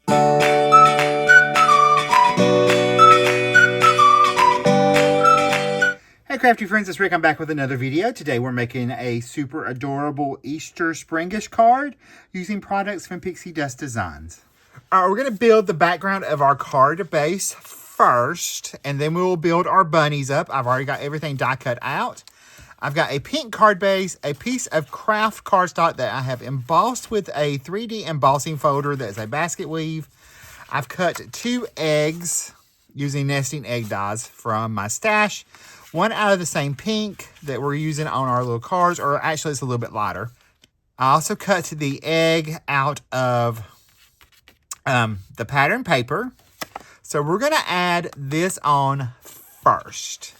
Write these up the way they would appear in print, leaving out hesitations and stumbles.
Hey crafty friends, it's Rick. I'm back with another video. Today we're making a super adorable Easter springish card using products from Pixi Dust Designs. We're going to build the background of our card base first, and then we will build our bunnies up. I've already got everything die cut out. I've got a pink card base, a piece of craft cardstock that I have embossed with a 3D embossing folder that is a basket weave. I've cut 2 eggs using nesting egg dies from my stash. One out of the same pink that we're using on our little cards, or actually it's a little bit lighter. I also cut the egg out of the pattern paper. So we're going to add this on first.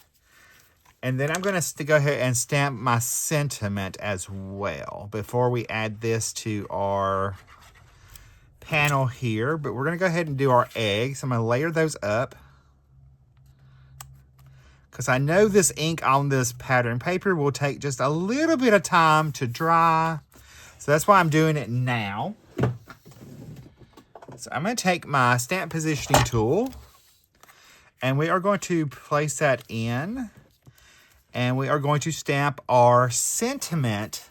And then I'm going to go ahead and stamp my sentiment as well before we add this to our panel here. But we're going to go ahead and do our eggs. I'm going to layer those up, because I know this ink on this pattern paper will take just a little bit of time to dry. So that's why I'm doing it now. So I'm going to take my stamp positioning tool, and we are going to place that in, and we are going to stamp our sentiment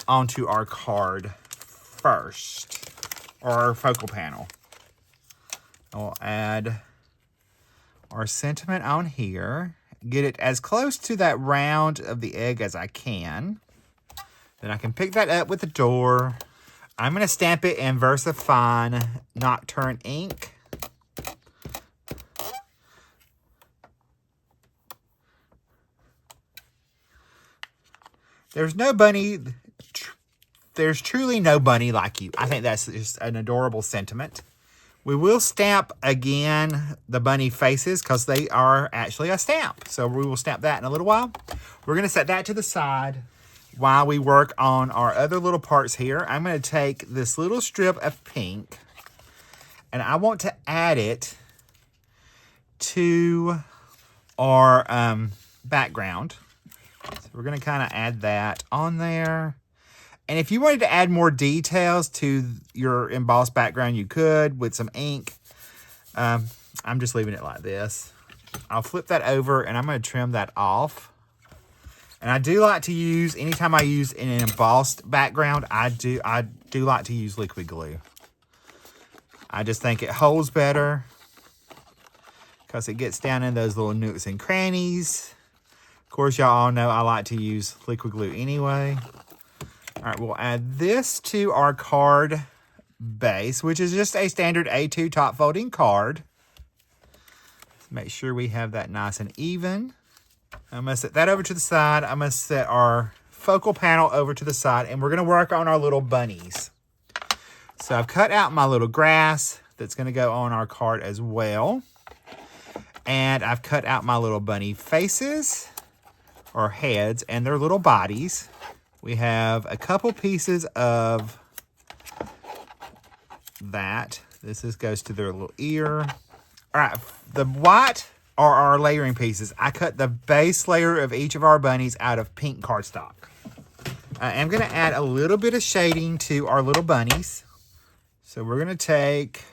onto our card first, or our focal panel. I'll add our sentiment on here, get it as close to that round of the egg as I can. Then I can pick that up with the door. I'm going to stamp it in VersaFine Nocturne ink. There's truly no bunny like you. I think that's just an adorable sentiment. We will stamp again the bunny faces because they are actually a stamp. So we will stamp that in a little while. We're going to set that to the side while we work on our other little parts here. I'm going to take this little strip of pink, and I want to add it to our background. So we're going to kind of add that on there. And if you wanted to add more details to your embossed background, you could with some ink. I'm just leaving it like this. I'll flip that over, and I'm going to trim that off. And I do like to use, anytime I use an embossed background, I do like to use liquid glue. I just think it holds better because it gets down in those little nooks and crannies. Of course, y'all all know I like to use liquid glue anyway. All right, we'll add this to our card base, which is just a standard A2 top folding card. Let's make sure we have that nice and even. I'm going to set that over to the side. I'm going to set our focal panel over to the side, and we're going to work on our little bunnies. So I've cut out my little grass that's going to go on our card as well. And I've cut out my little bunny faces, or heads, and their little bodies. We have a couple pieces of that. This goes to their little ear. All right, the white are our layering pieces. I cut the base layer of each of our bunnies out of pink cardstock. I am going to add a little bit of shading to our little bunnies. So we're going to take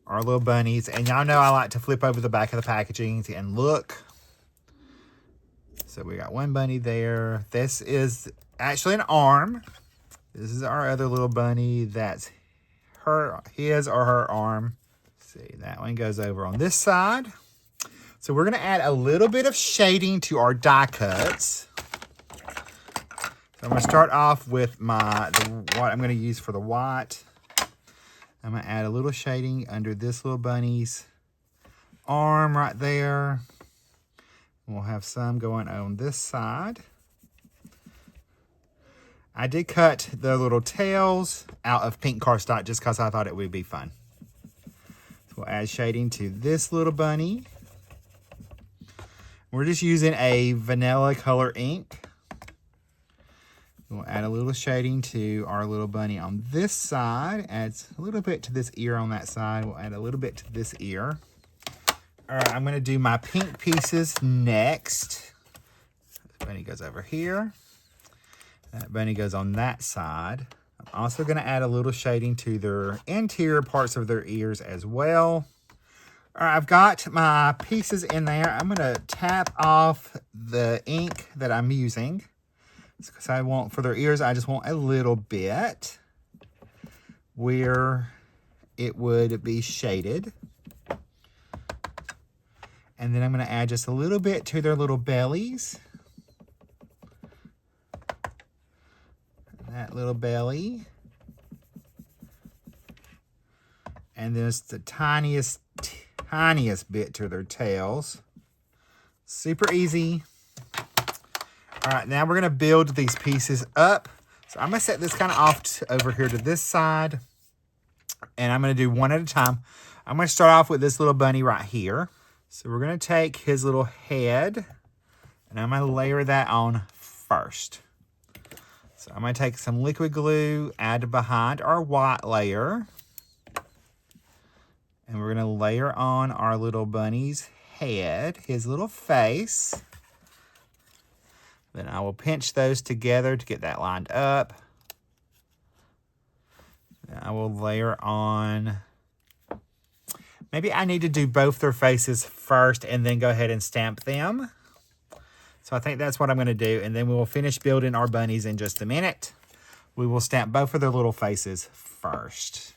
our little bunnies, and y'all know I like to flip over the back of the packaging and look. So we got one bunny there. This is actually an arm. This is our other little bunny. That's his or her arm. Let's see, that one goes over on this side. So we're going to add a little bit of shading to our die cuts. So I'm going to start off with what I'm going to use for the white. I'm going to add a little shading under this little bunny's arm right there. We'll have some going on this side. I did cut the little tails out of pink cardstock just because I thought it would be fun. So we'll add shading to this little bunny. We're just using a vanilla color ink. We'll add a little shading to our little bunny on this side. Adds a little bit to this ear on that side. We'll add a little bit to this ear. All right, I'm going to do my pink pieces next. This bunny goes over here. That bunny goes on that side. I'm also going to add a little shading to their interior parts of their ears as well. All right, I've got my pieces in there. I'm going to tap off the ink that I'm using. Because I want, for their ears, I just want a little bit where it would be shaded. And then I'm going to add just a little bit to their little bellies. That little belly. And then it's the tiniest bit to their tails. Super easy. All right, now we're gonna build these pieces up. So I'm gonna set this kind of off over here to this side. And I'm gonna do one at a time. I'm gonna start off with this little bunny right here. So we're gonna take his little head and I'm gonna layer that on first. So I'm gonna take some liquid glue, add behind our white layer. And we're gonna layer on our little bunny's head, his little face. Then I will pinch those together to get that lined up. Then I will layer on, maybe I need to do both their faces first and then go ahead and stamp them. So I think that's what I'm gonna do. And then we will finish building our bunnies in just a minute. We will stamp both of their little faces first.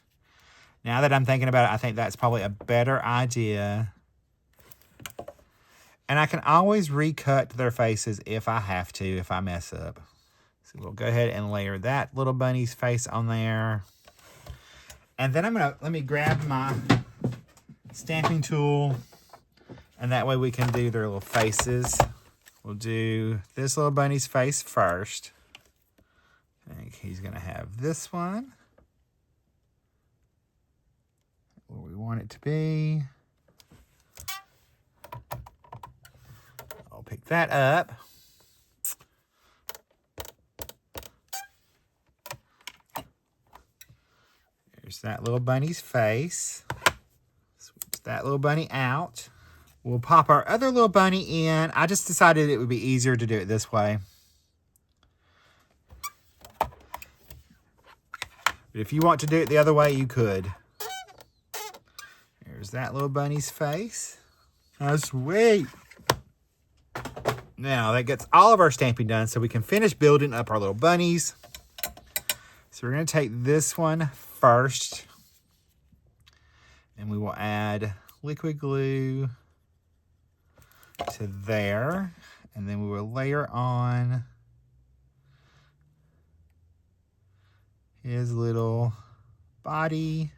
Now that I'm thinking about it, I think that's probably a better idea. And I can always recut their faces if I have to, if I mess up. So we'll go ahead and layer that little bunny's face on there. And then let me grab my stamping tool. And that way we can do their little faces. We'll do this little bunny's face first. I think he's gonna have this one. Where we want it to be. I'll pick that up. There's that little bunny's face. Switch that little bunny out. We'll pop our other little bunny in. I just decided it would be easier to do it this way. But if you want to do it the other way, you could. There's that little bunny's face. Oh, sweet. Now that gets all of our stamping done so we can finish building up our little bunnies. So we're going to take this one first. And we will add liquid glue to there. And then we will layer on his little body.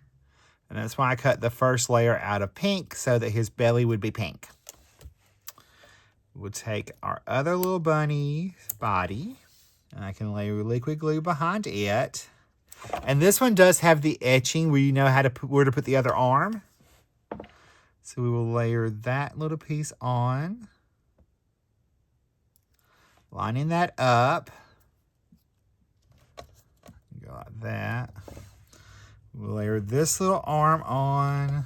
And that's why I cut the first layer out of pink so that his belly would be pink. We'll take our other little bunny's body and I can layer liquid glue behind it. And this one does have the etching where you know where to put the other arm. So we will layer that little piece on. Lining that up. Go like that. We'll layer this little arm on.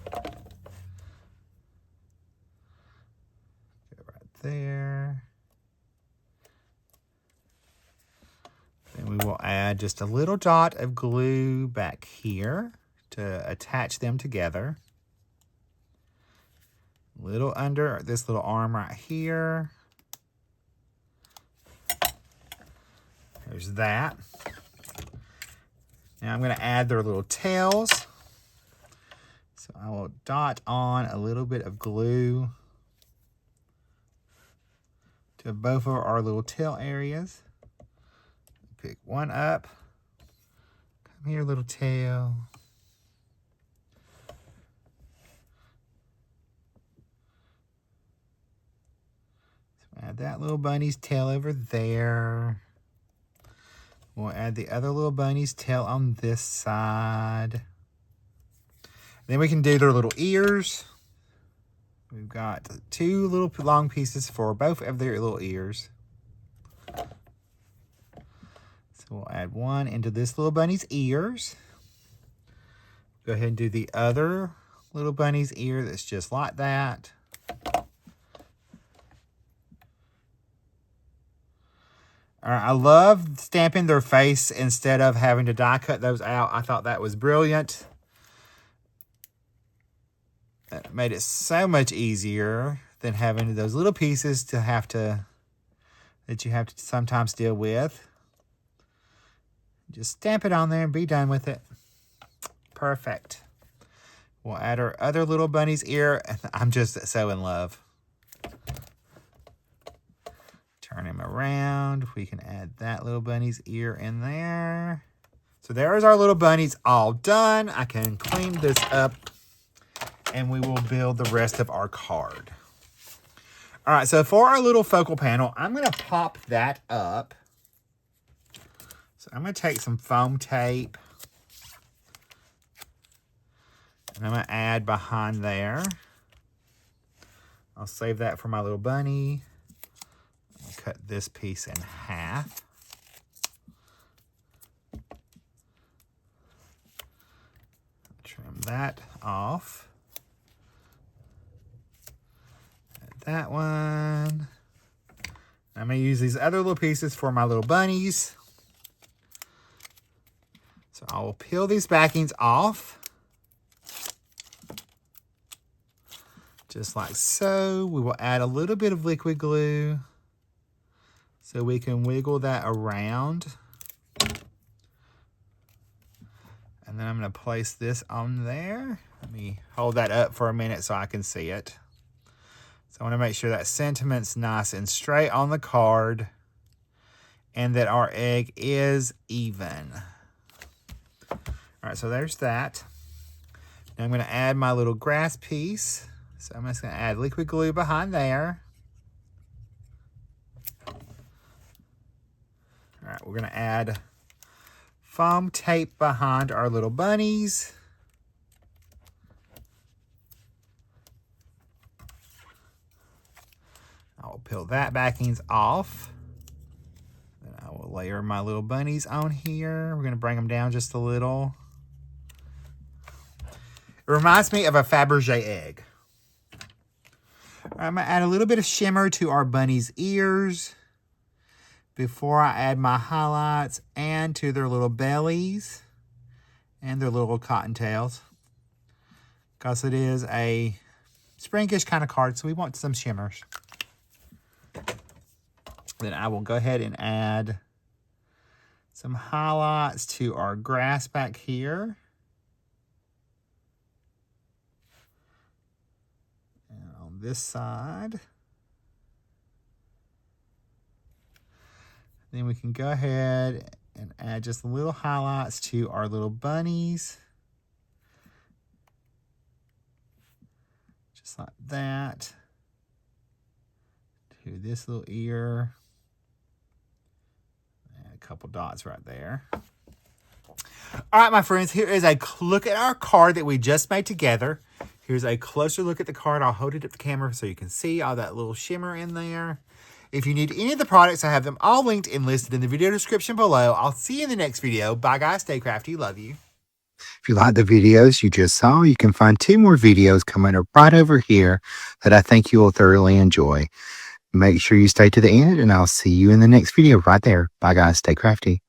Go right there. Then we will add just a little dot of glue back here to attach them together. A little under this little arm right here. There's that. Now I'm going to add their little tails. So I will dot on a little bit of glue to both of our little tail areas. Pick one up. Come here, little tail. So add that little bunny's tail over there. We'll add the other little bunny's tail on this side. Then we can do their little ears. We've got two little long pieces for both of their little ears. So we'll add one into this little bunny's ears. Go ahead and do the other little bunny's ear that's just like that. All right, I love stamping their face instead of having to die cut those out. I thought that was brilliant. That made it so much easier than having those little pieces that you have to sometimes deal with. Just stamp it on there and be done with it. Perfect. We'll add our other little bunny's ear. I'm just so in love. Turn him around. We can add that little bunny's ear in there. So there's our little bunnies all done. I can clean this up and we will build the rest of our card. All right, so for our little focal panel, I'm going to pop that up. So I'm going to take some foam tape and I'm going to add behind there. I'll save that for my little bunny. I'll cut this piece in half. Trim that off. That one. I'm going to use these other little pieces for my little bunnies. So I will peel these backings off. Just like so. We will add a little bit of liquid glue so we can wiggle that around. And then I'm going to place this on there. Let me hold that up for a minute so I can see it. So I want to make sure that sentiment's nice and straight on the card and that our egg is even. All right, so there's that. Now I'm going to add my little grass piece. So I'm just going to add liquid glue behind there. All right, we're going to add foam tape behind our little bunnies. I will peel that backings off. Then I will layer my little bunnies on here. We're going to bring them down just a little. It reminds me of a Fabergé egg. I'm going to add a little bit of shimmer to our bunny's ears before I add my highlights and to their little bellies and their little cottontails, because it is a springish kind of card, so we want some shimmers. Then I will go ahead and add some highlights to our grass back here. And on this side. Then we can go ahead and add just little highlights to our little bunnies. Just like that. To this little ear. And a couple dots right there. All right, my friends, here is a look at our card that we just made together. Here's a closer look at the card. I'll hold it up the camera so you can see all that little shimmer in there. If you need any of the products, I have them all linked and listed in the video description below. I'll see you in the next video. Bye, guys. Stay crafty. Love you. If you like the videos you just saw, you can find 2 more videos coming up right over here that I think you will thoroughly enjoy. Make sure you stay to the end, and I'll see you in the next video right there. Bye, guys. Stay crafty.